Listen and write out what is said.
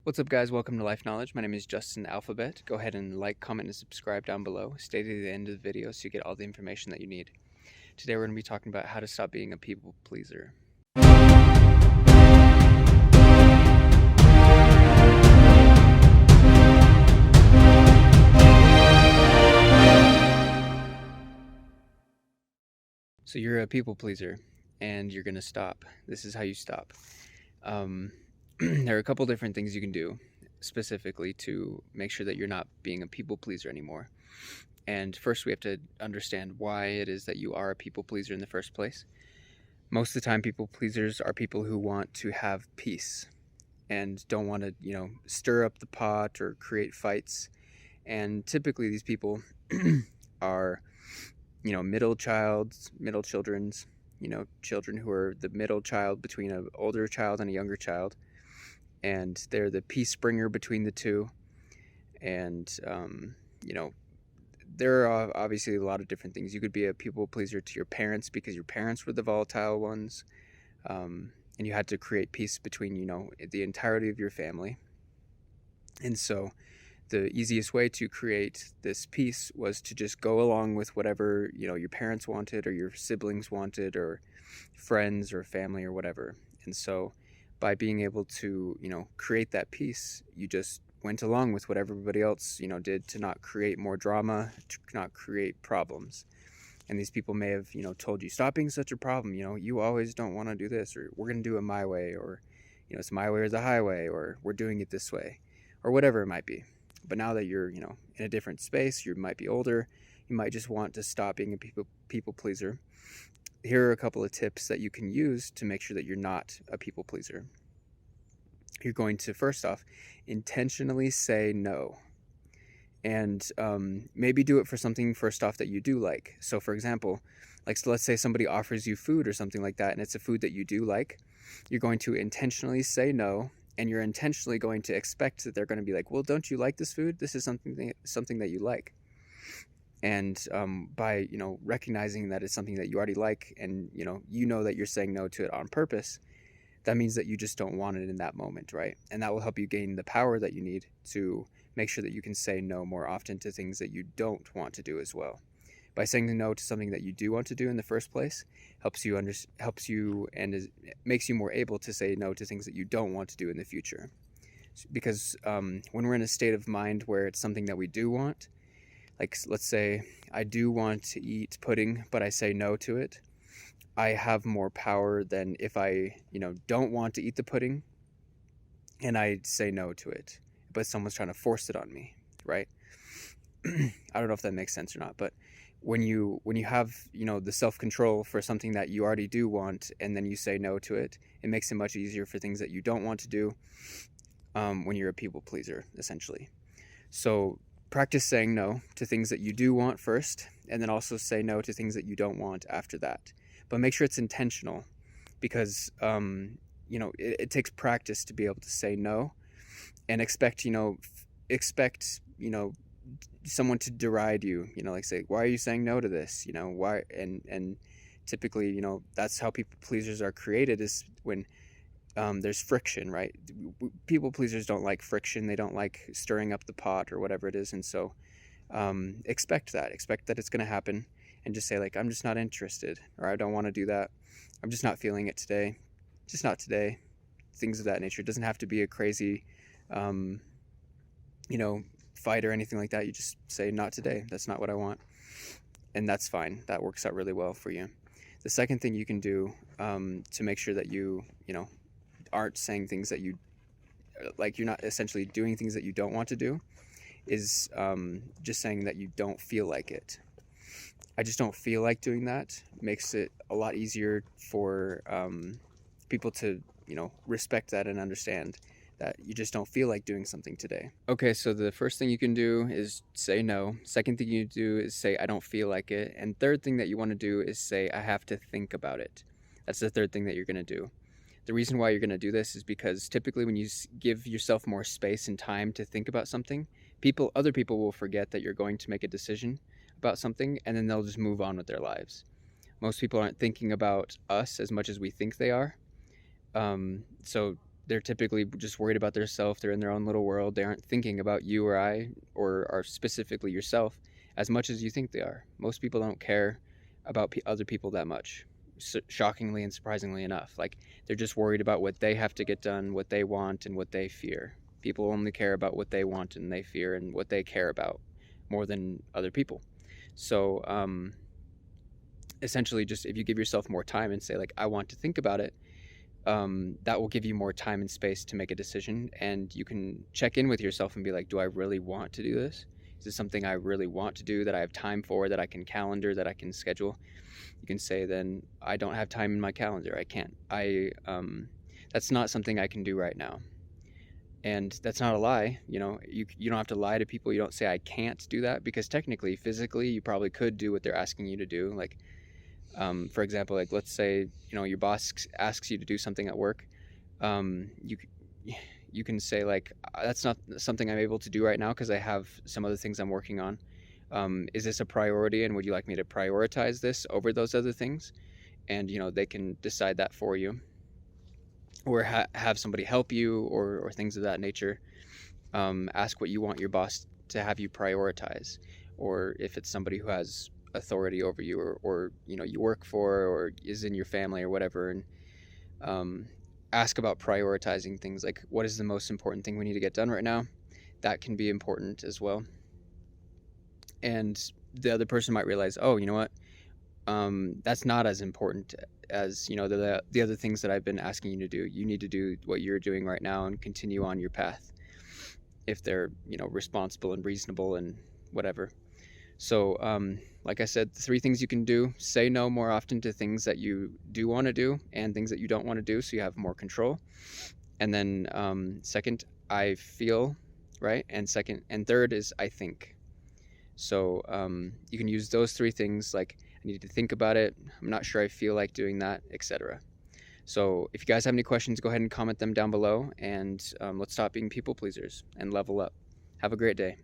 What's up, guys? Welcome to Life Knowledge. My name is Justin Alphabet. Go ahead and like, comment, and subscribe down below. Stay to the end of the video so you get all the information that you need. Today we're going to be talking about how to stop being a people pleaser. So you're a people pleaser and you're going to stop. This is how you stop. There are a couple different things you can do specifically to make sure that you're not being a people pleaser anymore. And first we have to understand why it is that you are a people pleaser in the first place. Most of the time, people pleasers are people who want to have peace and don't want to, stir up the pot or create fights. And typically these people are, middle children's, children who are the middle child between an older child and a younger child. And they're the peace bringer between the two. And, there are obviously a lot of different things. You could be a people pleaser to your parents because your parents were the volatile ones. And you had to create peace between, the entirety of your family. And so the easiest way to create this peace was to just go along with whatever, your parents wanted or your siblings wanted or friends or family or whatever. And so by being able to, create that peace, you just went along with what everybody else, did to not create more drama, to not create problems. And these people may have, told you, stop being such a problem. You always don't want to do this, or we're going to do it my way, or, it's my way or the highway, or we're doing it this way, or whatever it might be. But now that you're, in a different space, you might be older, you might just want to stop being a people pleaser. Here are a couple of tips that you can use to make sure that you're not a people pleaser. You're going to, first off, intentionally say no. And maybe do it for something, first off, that you do like. So, for example, so let's say somebody offers you food or something like that, and it's a food that you do like. You're going to intentionally say no, and you're intentionally going to expect that they're going to be like, well, don't you like this food? This is something that you like. And by, recognizing that it's something that you already like, and, that you're saying no to it on purpose, that means that you just don't want it in that moment, right? And that will help you gain the power that you need to make sure that you can say no more often to things that you don't want to do as well. By saying no to something that you do want to do in the first place, helps you and makes you more able to say no to things that you don't want to do in the future. Because when we're in a state of mind where it's something that we do want, like let's say I do want to eat pudding, but I say no to it, I have more power than if I, don't want to eat the pudding and I say no to it, but someone's trying to force it on me, right? I don't know if that makes sense or not, but when you have, the self-control for something that you already do want, and then you say no to it, it makes it much easier for things that you don't want to do when you're a people pleaser, essentially. So practice saying no to things that you do want first, and then also say no to things that you don't want after that. But make sure it's intentional, because, it takes practice to be able to say no, and expect someone to deride you, say, why are you saying no to this? Why? And typically, that's how people pleasers are created, is when there's friction, right? People pleasers don't like friction. They don't like stirring up the pot or whatever it is. And so expect that it's going to happen. And just say, I'm just not interested, or I don't want to do that. I'm just not feeling it today. Just not today. Things of that nature. It doesn't have to be a crazy, fight or anything like that. You just say, not today. That's not what I want. And that's fine. That works out really well for you. The second thing you can do to make sure that you, aren't saying things that you, you're not essentially doing things that you don't want to do, is just saying that you don't feel like it. I just don't feel like doing that. It makes it a lot easier for people to, respect that and understand that you just don't feel like doing something today. Okay, so the first thing you can do is say no. Second thing you do is say, I don't feel like it. And third thing that you want to do is say, I have to think about it. That's the third thing that you're going to do. The reason why you're going to do this is because typically when you give yourself more space and time to think about something, other people will forget that you're going to make a decision about something, and then they'll just move on with their lives. Most people aren't thinking about us as much as we think they are. So they're typically just worried about themselves. They're in their own little world. They aren't thinking about you or I, or specifically yourself, as much as you think they are. Most people don't care about other people that much, shockingly and surprisingly enough. Like, they're just worried about what they have to get done, what they want, and what they fear. People only care about what they want and they fear and what they care about more than other people. So essentially, just if you give yourself more time and say, like, I want to think about it, that will give you more time and space to make a decision. And you can check in with yourself and be like, do I really want to do this? Is this something I really want to do, that I have time for, that I can calendar, that I can schedule? You can say, then, I don't have time in my calendar. I can't. That's not something I can do right now. And that's not a lie. You don't have to lie to people. You don't say, I can't do that, because technically, physically, you probably could do what they're asking you to do. Like, for example, like, let's say, your boss asks you to do something at work. You can say, like, that's not something I'm able to do right now because I have some other things I'm working on. Is this a priority, and would you like me to prioritize this over those other things? And they can decide that for you, or have somebody help you, or things of that nature. Ask what you want your boss to have you prioritize, or if it's somebody who has authority over you, or you work for, or is in your family or whatever. And ask about prioritizing things, like, what is the most important thing we need to get done right now? That can be important as well. And the other person might realize, oh, you know what, that's not as important as the other things that I've been asking you to do. You need to do what you're doing right now and continue on your path, if they're responsible and reasonable and whatever. So like I said, the 3 things you can do: say no more often to things that you do want to do and things that you don't want to do, so you have more control. And then second, I feel, right? And third is I think. So you can use those 3 things, like, I need to think about it, I'm not sure I feel like doing that, etc. So if you guys have any questions, go ahead and comment them down below, and let's stop being people pleasers and level up. Have a great day.